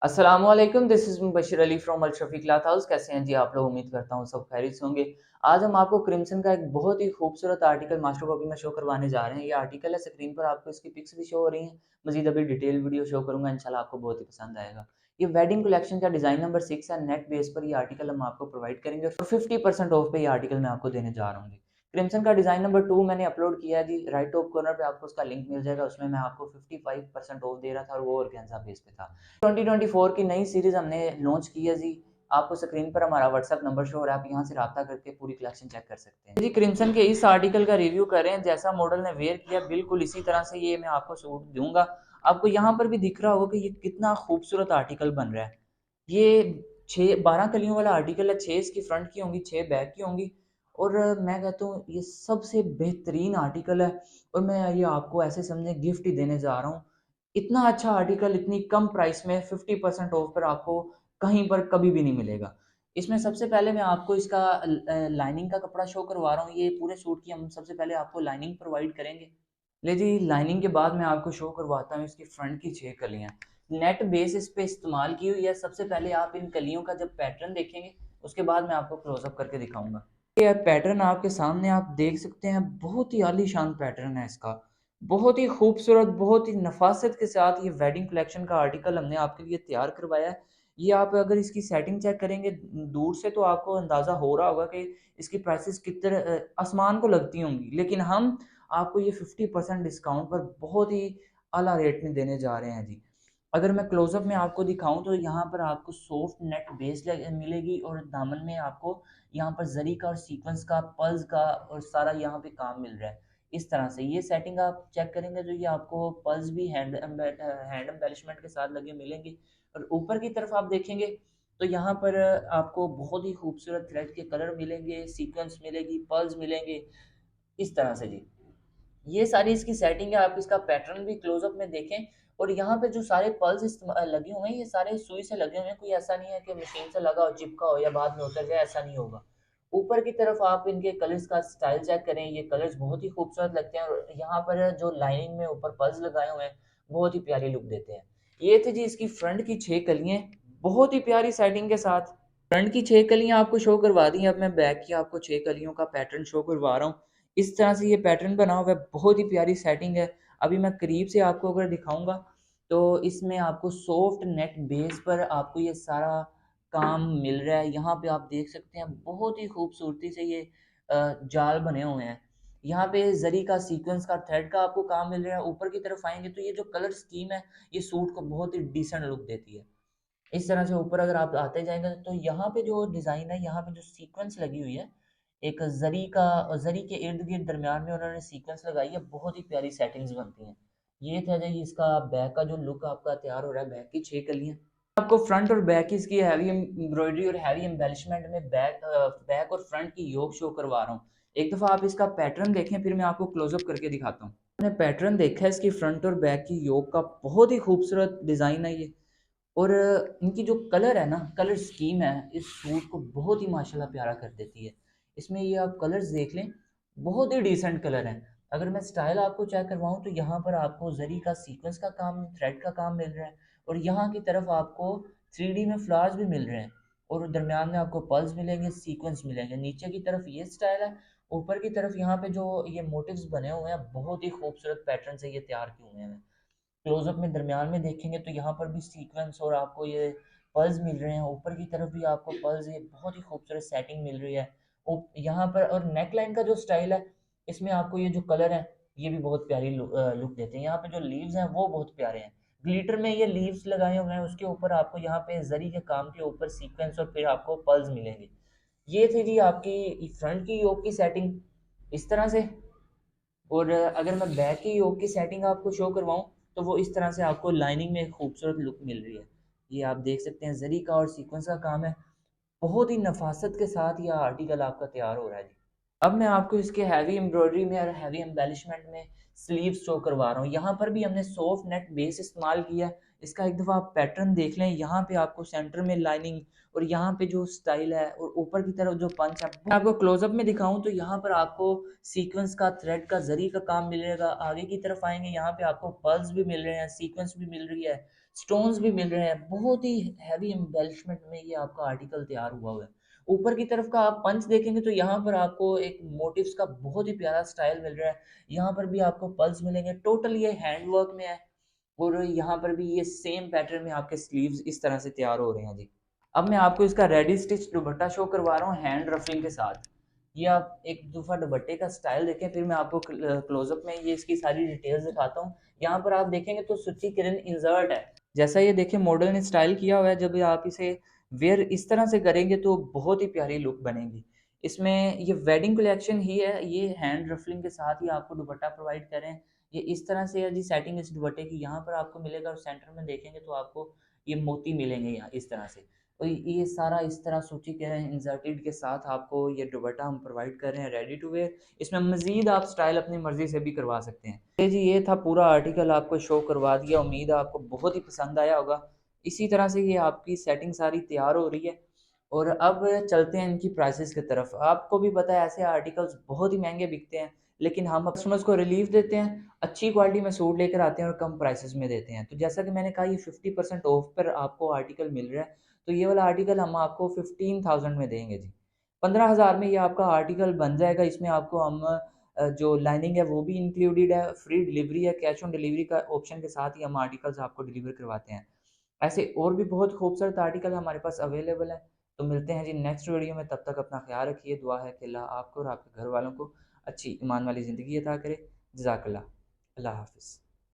अस्सलामुअलैकुम, this is Mubashir Ali from Al Shafi cloth house. कैसे हैं जी आप लोग? उम्मीद करता हूँ सब खैरियत से होंगे। आज हम आपको क्रिम्सन का एक बहुत ही खूबसूरत आर्टिकल मास्टर कॉपी में शो करवाने जा रहे हैं। ये आर्टिकल है, स्क्रीन पर आपको इसकी पिक्स भी शो हो रही हैं। मज़ीद अभी डिटेल वीडियो शो करूँगा, इंशाल्लाह आपको बहुत ही पसंद आएगा। ये वेडिंग कलेक्शन का डिज़ाइन नंबर 6 है। नेट बेस पर ये आर्टिकल हम आपको प्रोवाइड करेंगे और 50% ऑफ पे ये आर्टिकल मैं आपको देने जा रहा हूँ जी। क्रिम्सन का डिज़ाइन नंबर 2 मैंने अपलोड किया है जी। राइट टॉप कॉर्नर पे आपको उसका लिंक मिल जाएगा। उसमें मैं आपको 55% ऑफ दे रहा था और वो ऑर्गेन्जा बेस पे था। 2024 की नई सीरीज़ हमने लॉन्च की है जी। आपको स्क्रीन पर हमारा व्हाट्सएप नंबर शो हो रहा है, आप यहाँ से राब्ता करके पूरी कलेक्शन चेक कर सकते हैं जी। क्रिम्सन के इस आर्टिकल का रिव्यू कर रहे हैं। जैसा मॉडल ने वेयर किया बिल्कुल इसी तरह से ये मैं आपको सूट दूंगा। आपको यहाँ पर भी दिख रहा होगा कि ये कितना खूबसूरत आर्टिकल बन रहा है। ये 12 कलियों वाला आर्टिकल है। 6 इसकी फ्रंट की होंगी, 6 बैक की होंगी और मैं कहता हूँ ये सबसे बेहतरीन आर्टिकल है और मैं ये आपको ऐसे समझे गिफ्ट ही देने जा रहा हूँ। इतना अच्छा आर्टिकल इतनी कम प्राइस में 50% ऑफ पर आपको कहीं पर कभी भी नहीं मिलेगा। इसमें सबसे पहले मैं आपको इसका लाइनिंग का कपड़ा शो करवा रहा हूँ। ये पूरे सूट की हम सबसे पहले आपको लाइनिंग प्रोवाइड करेंगे। ले जी, लाइनिंग के बाद मैं आपको शो करवाता हूँ इसकी फ्रंट की 6 कलियाँ। नेट बेस इस पे इस्तेमाल की हुई है। सबसे पहले आप इन कलियों का जब पैटर्न देखेंगे उसके बाद मैं आपको क्लोजअप करके दिखाऊंगा। ये पैटर्न आपके सामने आप देख सकते हैं, बहुत ही आलीशान पैटर्न है इसका। बहुत ही खूबसूरत, बहुत ही नफासत के साथ ये वेडिंग कलेक्शन का आर्टिकल हमने आपके लिए तैयार करवाया है। ये आप अगर इसकी सेटिंग चेक करेंगे दूर से तो आपको अंदाज़ा हो रहा होगा कि इसकी प्राइसेस कितने आसमान को लगती होंगी, लेकिन हम आपको ये 50% डिस्काउंट पर बहुत ही आला रेट में देने जा रहे हैं जी। अगर मैं क्लोजअप में आपको दिखाऊं तो यहाँ पर आपको सॉफ्ट नेट बेस मिलेगी और दामन में आपको यहाँ पर जरी का और सीक्वेंस का, पल्स का और सारा यहाँ पे काम मिल रहा है। इस तरह से ये सेटिंग आप चेक करेंगे तो ये आपको पल्स भी हैंड एम्बेलिशमेंट के साथ लगे मिलेंगे। और ऊपर की तरफ आप देखेंगे तो यहाँ पर आपको बहुत ही खूबसूरत थ्रेड के कलर मिलेंगे, सीक्वेंस मिलेगी, पल्स मिलेंगे। इस तरह से जी ये सारी इसकी सेटिंग है। आप इसका पैटर्न भी क्लोजअप में देखें। और यहाँ पे जो सारे पल्स लगे हुए हैं ये सारे सुई से लगे हुए हैं। कोई ऐसा नहीं है कि मशीन से लगा हो, चिपका हो या बाद में उतर जाए, ऐसा नहीं होगा। ऊपर की तरफ आप इनके कलर्स का स्टाइल चेक करें, ये कलर्स बहुत ही खूबसूरत लगते हैं और यहाँ पर जो लाइनिंग में ऊपर पल्स लगाए हुए हैं बहुत ही प्यारी लुक देते हैं। ये थे जी इसकी फ्रंट की 6 कलियां, बहुत ही प्यारी सेटिंग के साथ। फ्रंट की 6 कलियां आपको शो करवा दी। अब मैं बैक की आपको 6 कलियों का पैटर्न शो करवा रहा हूँ। इस तरह से ये पैटर्न बना हुआ है, बहुत ही प्यारी सेटिंग है। अभी मैं करीब से आपको अगर दिखाऊंगा तो इसमें आपको सॉफ्ट नेट बेस पर आपको ये सारा काम मिल रहा है। यहाँ पे आप देख सकते हैं बहुत ही खूबसूरती से ये जाल बने हुए हैं। यहाँ पे जरी का, सीक्वेंस का, थ्रेड का आपको काम मिल रहा है। ऊपर की तरफ आएंगे तो ये जो कलर स्कीम है ये सूट को बहुत ही डिसेंट लुक देती है। इस तरह से ऊपर अगर आप आते जाएंगे तो यहाँ पे जो डिज़ाइन है, यहाँ पे जो सीक्वेंस लगी हुई है एक जरी का, जरी के इर्द गिर्द दरमियान में उन्होंने सीक्वेंस लगाई है, बहुत ही प्यारी सेटिंग्स बनती हैं। ये था जी इसका बैक का जो लुक आपका तैयार हो रहा है। बैक की 6 कलियां आपको फ्रंट और बैक की इसकी हैवी एम्ब्रॉयडरी और हैवी एम्बेलिशमेंट में बैक और फ्रंट की योक शो करवा रहा हूँ। एक दफ़ा आप इसका पैटर्न देखें फिर मैं आपको क्लोजअप करके दिखाता हूँ। मैंने पैटर्न देखा है इसकी फ्रंट और बैक की योक का, बहुत ही खूबसूरत डिज़ाइन है ये। और इनकी जो कलर है ना, कलर स्कीम है इस सूट को बहुत ही माशाल्लाह प्यारा कर देती है। इसमें ये आप कलर्स देख लें, बहुत ही डिसेंट कलर हैं। अगर मैं स्टाइल आपको चेक करवाऊँ तो यहाँ पर आपको जरी का, सीक्वेंस का काम, थ्रेड का काम मिल रहा है और यहाँ की तरफ आपको 3D में फ्लावर्स भी मिल रहे हैं और दरमियान में आपको पल्स मिलेंगे, सीक्वेंस मिलेंगे। नीचे की तरफ ये स्टाइल है, ऊपर की तरफ यहाँ पे जो ये मोटिव्स बने हुए हैं बहुत ही खूबसूरत पैटर्न से ये तैयार किए हुए हैं। क्लोजअप में दरमियान में देखेंगे तो यहाँ पर भी सीक्वेंस और आपको ये पल्स मिल रहे हैं। ऊपर की तरफ भी आपको पल्स, ये बहुत ही खूबसूरत सेटिंग मिल रही है। यहाँ पर और नेक लाइन का जो स्टाइल है इसमें आपको ये जो कलर है ये भी बहुत प्यारी लुक देते हैं। यहाँ पे जो लीव्स हैं वो बहुत प्यारे हैं। ग्लिटर में ये लीव्स लगाए हुए हैं, उसके ऊपर आपको यहाँ पे जरी के काम के ऊपर सीक्वेंस और फिर आपको पल्स मिलेंगे। ये थी जी आपकी फ्रंट की योक की सेटिंग इस तरह से। और अगर मैं बैक की योक की सेटिंग आपको शो करवाऊँ तो वो इस तरह से आपको लाइनिंग में एक खूबसूरत लुक मिल रही है। ये आप देख सकते हैं जरी का और सीक्वेंस का काम है। बहुत ही नफासत के साथ यह आर्टिकल आपका तैयार हो रहा है जी। अब मैं आपको इसके हैवी एम्ब्रॉयडरी में और हैवी एम्बेलिशमेंट में स्लीव्स शो करवा रहा हूँ। यहाँ पर भी हमने सॉफ्ट नेट बेस इस्तेमाल किया है। इसका एक दफ़ा आप पैटर्न देख लें। यहाँ पे आपको सेंटर में लाइनिंग और यहाँ पे जो स्टाइल है और ऊपर की तरफ जो पंच है, मैं आपको क्लोजअप में दिखाऊं तो यहाँ पर आपको सीक्वेंस का, थ्रेड का, जरी का काम मिलेगा। आगे की तरफ आएंगे यहाँ पे आपको पल्स भी मिल रहे हैं, सीक्वेंस भी मिल रही है, स्टोन्स भी मिल रहे हैं, बहुत ही हैवी एम्बेलिशमेंट में ये आपका आर्टिकल तैयार हुआ हुआ है। ऊपर की तरफ का आप पंच देखेंगे तो यहाँ पर आपको एक मोटिव्स का बहुत ही प्यारा स्टाइल मिल रहा है। यहाँ पर भी आपको पल्स मिलेंगे, टोटल ये हैंड वर्क में है। और यहाँ पर भी ये सेम पैटर्न में आपके स्लीव्स इस तरह से तैयार हो रहे हैं जी। अब मैं आपको इसका रेडी स्टिच दुपट्टा शो करवा रहा हूँ हैंड रफलिंग के साथ। ये आप एक दफ़ा दुपट्टे का स्टाइल देखें, फिर मैं आपको क्लोजअप में ये इसकी सारी डिटेल्स दिखाता हूँ। यहाँ पर आप देखेंगे तो सुच्ची किरण इंसर्ट है। जैसा ये देखिए मॉडल ने स्टाइल किया हुआ है, जब आप इसे वेयर इस तरह से करेंगे तो बहुत ही प्यारी लुक बनेगी। इसमें ये वेडिंग कलेक्शन ही है, ये हैंड रफलिंग के साथ ही आपको दुपट्टा प्रोवाइड करें। ये इस तरह से है जी सेटिंग इस दुपट्टे की, यहाँ पर आपको मिलेगा और सेंटर में देखेंगे तो आपको ये मोती मिलेंगे यहाँ इस तरह से। तो ये सारा इस तरह सूची के इंसर्टेड के साथ आपको ये दुपट्टा हम प्रोवाइड कर रहे हैं रेडी टू वेयर। इसमें मजीद आप स्टाइल अपनी मर्जी से भी करवा सकते हैं। ये जी ये था पूरा आर्टिकल, आपको शो करवा दिया, उम्मीद है आपको बहुत ही पसंद आया होगा। इसी तरह से ये आपकी सेटिंग सारी तैयार हो रही है। और अब चलते हैं इनकी प्राइसेस की तरफ। आपको भी पता है ऐसे आर्टिकल्स बहुत ही महंगे बिकते हैं, लेकिन हम कस्टमर्स को रिलीफ देते हैं, अच्छी क्वालिटी में सूट लेकर आते हैं और कम प्राइसेस में देते हैं। तो जैसा कि मैंने कहा ये 50% ऑफ पर आपको आर्टिकल मिल रहा है, तो ये वाला आर्टिकल हम आपको 15,000 में देंगे जी। 15,000 में ये आपका आर्टिकल बन जाएगा। इसमें आपको हम जो लाइनिंग है वो भी इंक्लूडेड है, फ्री डिलीवरी है, कैश ऑन डिलीवरी का ऑप्शन के साथ ही हम आर्टिकल्स आपको डिलीवर करवाते हैं। ऐसे और भी बहुत खूबसूरत आर्टिकल हमारे पास अवेलेबल है। तो मिलते हैं जी नेक्स्ट वीडियो में, तब तक अपना ख्याल रखिए। दुआ है कि अल्लाह आपको और आपके घर वालों को अच्छी ईमान वाली ज़िंदगी अता करे। जज़ाकल्लाह। अल्लाह हाफ़िज़।